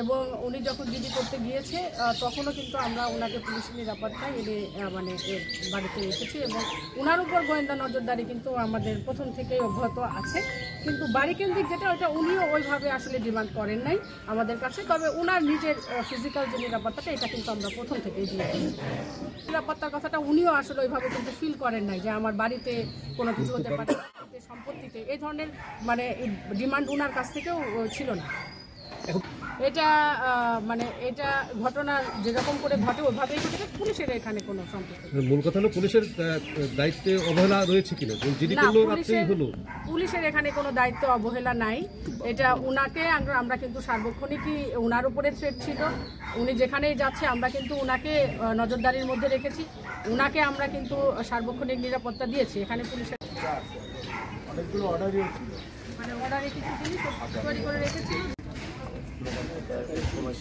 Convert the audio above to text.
এবং উনি যখন জিডি করতে গিয়েছে তখনও কিন্তু আমরা ওনাকে পুলিশের নিরাপত্তায় এনে মানে বাড়িতে রেখেছি এবং ওনার উপর গোয়েন্দা নজরদারি কিন্তু আমাদের প্রথম থেকেই অব্যাহত আছে। কিন্তু বাড়ি কেন্দ্রিক যেটা ওটা উনিও ওইভাবে আসলে ডিমান্ড করেন নাই আমাদের কাছে, তবে ওনার নিজের ফিজিক্যাল যে নিরাপত্তাটা এটা কিন্তু আমরা প্রথম থেকেই দিয়ে নিরাপত্তার কথাটা উনিও আসলে ওইভাবে কিন্তু ফিল করেন নাই যে আমার বাড়িতে কোনো কিছু হতে পারে, সম্পত্তিতে এই ধরনের মানে ডিমান্ড ওনার কাছ থেকেও ছিল না। এটা মানে এটা ঘটনা যেরকম করে ঘটে ওইভাবেই ঘটেছে, পুলিশের এখানে কোনো সম্পর্ক। মূল কথা হলো পুলিশের দায়িত্বে অবহেলা রয়েছে কিনা, পুলিশের এখানে কোনো দায়িত্ব অবহেলা নাই। এটা উনাকে আমরা কিন্তু সার্বক্ষণিকই উনার উপরে থ্রেট ছিল, উনি যেখানেই যাচ্ছে আমরা কিন্তু উনাকে নজরদারির মধ্যে রেখেছি, উনাকে আমরা কিন্তু সার্বক্ষণিক নিরাপত্তা দিয়েছি। এখানে পুলিশের অনেকগুলো মানে অর্ডারে কিছু জিনিস তৈরি করে রেখেছি। সময়